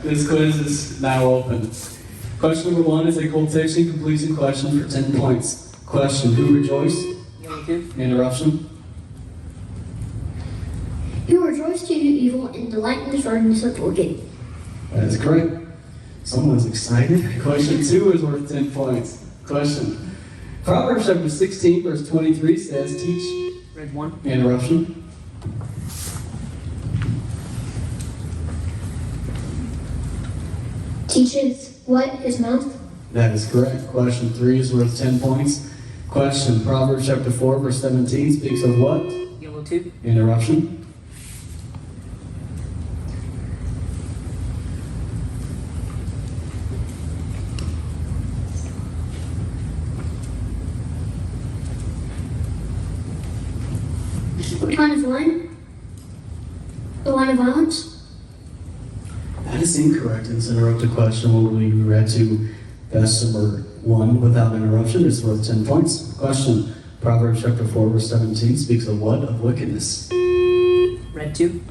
This quiz is now open. Question number 1 is a quotation completion question for 10 points. Question, who rejoiced? Interruption. Who rejoice to do evil and delight in the furnace of the wicked. That is correct. Someone's excited. Question 2 is worth 10 points. Question. Proverbs chapter 16, verse 23 says, teach. Read 1. Interruption. Teaches what? His mouth? That is correct. Question 3 is worth 10 points. Question. Proverbs chapter 4, verse 17 speaks of what? Yellow 2. Interruption. What kind of wine? The wine of violence? That is incorrect. This interrupted question will be read to Bessemer 1 without interruption. It's worth 10 points. Question. Proverbs chapter 4, verse 17 speaks of what? Of wickedness. Read 2.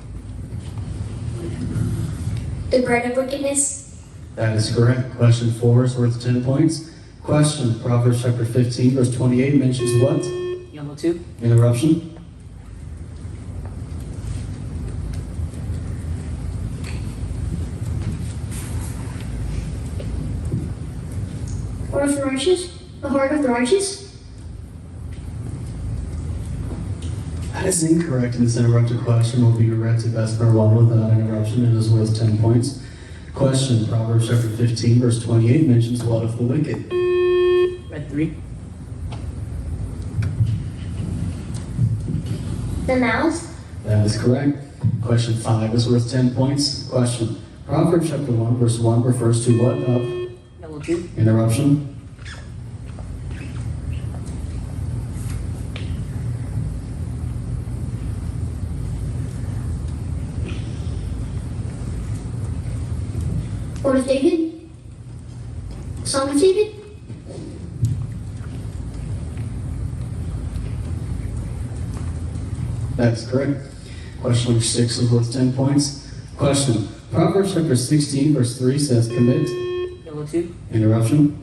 The bread of wickedness? That is correct. Question 4 is worth 10 points. Question. Proverbs chapter 15, verse 28 mentions what? Yellow 2. Interruption. Heart of the righteous? The heart of the righteous? That is incorrect, and this interrupted question will be read to Bessemer 1 without interruption. It is worth 10 points. Question. Proverbs chapter 15, verse 28 mentions what of the wicked? Read 3. The mouth? That is correct. Question 5 is worth 10 points. Question. Proverbs chapter 1, verse 1 refers to what of? Yellow 2. Interruption. Word of David? Song of David? That is correct. Question number 6 is worth 10 points. Question. Proverbs chapter 16, verse 3 says, commit. Yellow 2. Interruption.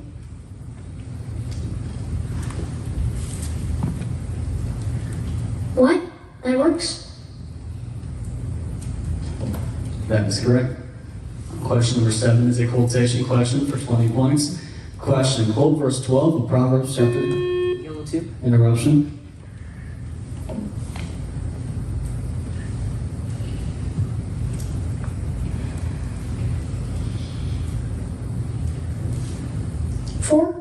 What? That works? That is correct. Question number 7 is a quotation question for 20 points. Question. Quote verse 12 of Proverbs chapter. Yellow 2. Interruption. Four?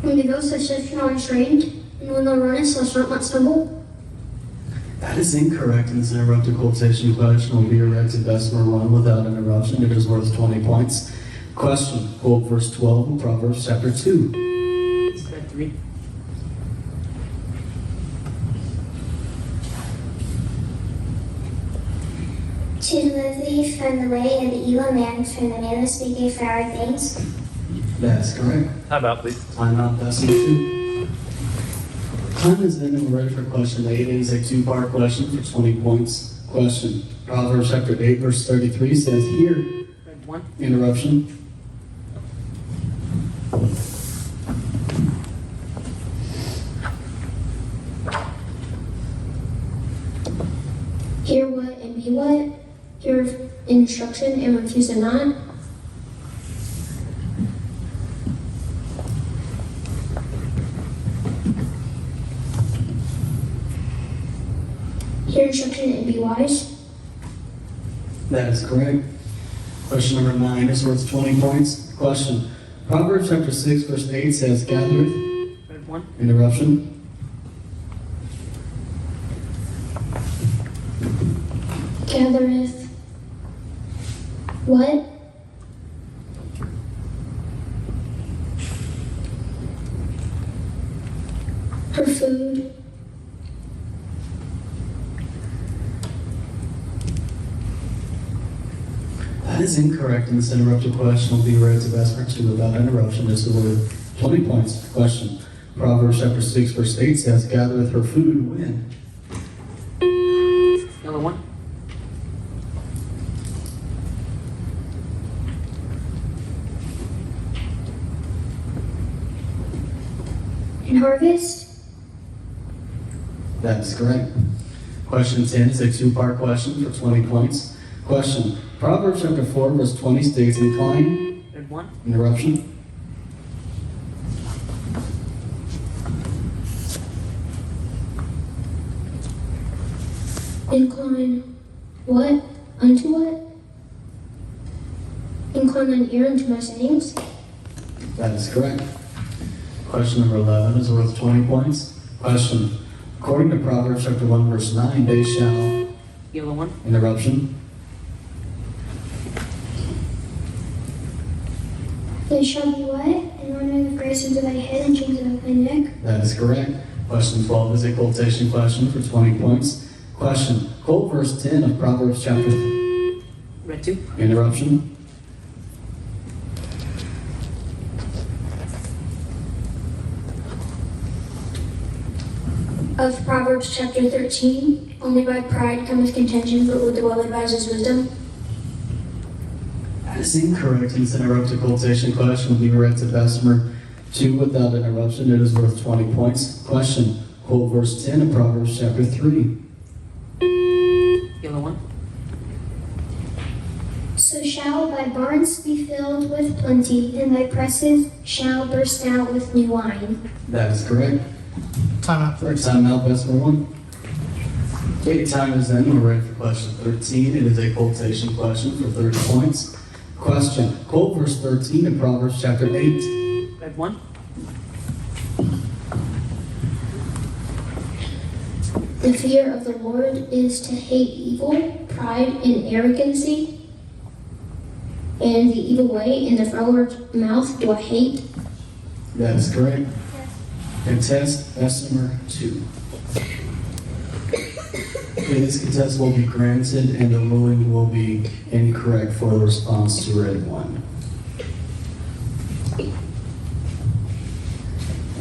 When the ghost has shall not restrained, and when the runneth shall not stumble? That is incorrect, and this interrupted quotation question will be read to Bessemer 1 without interruption. It is worth 20 points. Question. Quote verse 12 of Proverbs chapter 2. Read 3. To deliver thee from the way of the evil man, from the man that speaketh foul things. That is correct. How about please? Time out, Bessemer 2. Time is in and we're ready for question 8. It is a 2-part question for 20 points. Question. Proverbs chapter 8, verse 33 says, here. Read 1. Interruption. Hear what and be what? Hear instruction and refuse it not? Hear instruction and be wise? That is correct. Question number 9 is worth 20 points. Question. Proverbs chapter 6, verse 8 says, gathereth. Read 1. Interruption. Gathereth what? Her food. That is incorrect, and this interrupted question will be read to Bessemer 2 without interruption. This is worth 20 points. Question. Proverbs chapter 6, verse 8 says, gathereth her food when? Yellow 1. and harvest. That is correct. Question 10 is a two-part question for 20 points. Question. Proverbs chapter 4, verse 20 states, incline. Red 1. Interruption. Incline what? Unto what? Incline thine ear unto my sayings. That is correct. Question number 11 is worth 20 points. Question. According to Proverbs chapter 1, verse 9, they shall. Yellow 1. Interruption. They shall be what? And ornament of grace unto thy head and chains about thy neck. That is correct. Question 12 is a quotation question for 20 points. Question. Quote verse 10 of Proverbs chapter. Red 2. Interruption. Of Proverbs chapter 13, only by pride cometh contention, but with the well-advised is wisdom. That is incorrect. It's an interrupted quotation question will be read to Bessemer 2 without interruption. It is worth 20 points. Question. Quote verse 10 of Proverbs chapter 3. Yellow 1. So shall thy barns be filled with plenty, and thy presses shall burst out with new wine. That is correct. Time out. Time out, Bessemer 1. Okay, time is in. We're ready for question 13. It is a quotation question for 30 points. Question. Quote verse 13 of Proverbs chapter 8. Red 1. The fear of the Lord is to hate evil, pride and arrogancy, and the evil way in the froward's mouth do I hate. That is correct. Contest Bessemer 2. Okay, this contest will be granted and the ruling will be incorrect for the response to red 1.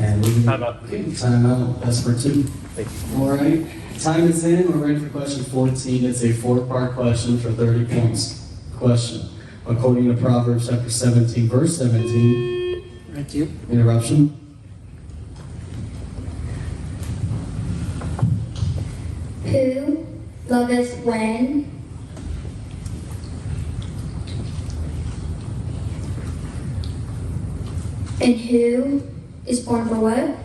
And we Time out. Okay, time out, Bessemer 2. Thank you. All right, time is in. We're ready for question 14. It's a 4-part question for 30 points. Question. According to Proverbs chapter 17, verse 17. Red 2. Interruption. Who loveth when? And who is born for what?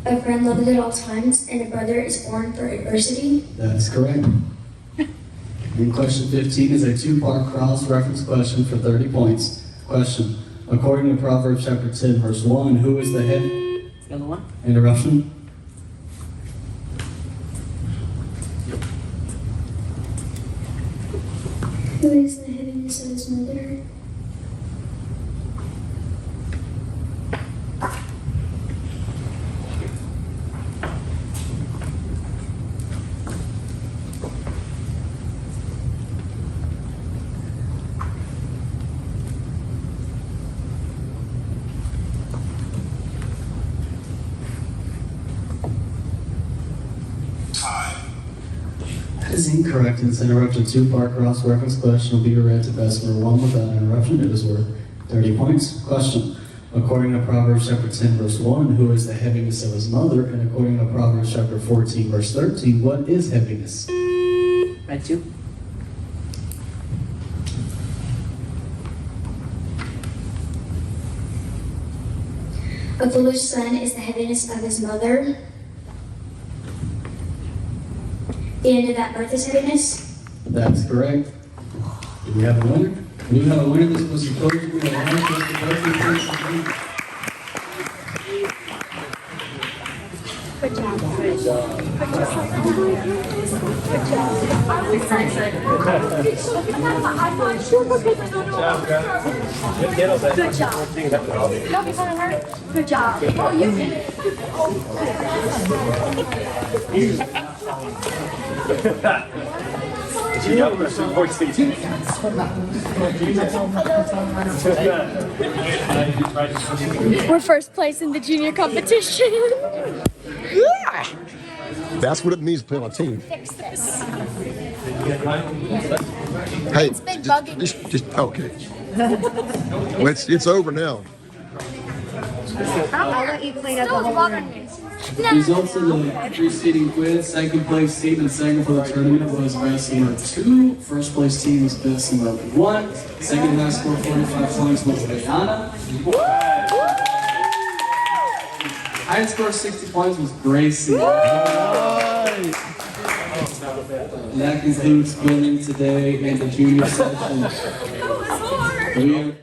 A friend loveth at all times, and a brother is born for adversity. That is correct. And question 15 is a 2-part cross-reference question for 30 points. Question. According to Proverbs chapter 10, verse 1, who is the head? Yellow 1. Interruption. Who is the heaviness of his mother? That is incorrect. It's interrupted 2-part cross-reference question will be read to Bessemer 1 without interruption. It is worth 30 points. Question. According to Proverbs chapter 10, verse 1, who is the heaviness of his mother? And according to Proverbs chapter 14, verse 13, what is heaviness? Red 2. A foolish son is the heaviness of his mother. The end of that birth is heaviness. That's correct. Do we have a winner? Do we have a winner? This was supposed to be a winner. Good job. Good job. Don't be kind of hurt. Good job. Oh, you did it. She got person 14. We're first place in the junior competition. That's what it means to play on a team. Fix this. Hey, It's been bugging me. just okay. Well, it's over now. I'll let you clean up the whole room. Results of the preceding quiz, second place team and second for the tournament was Bessemer 2. First place team was Bessemer 1. Second high score 45 points was Guyana. High score 60 points was Gracie. And that concludes quizzing today in the junior session. We are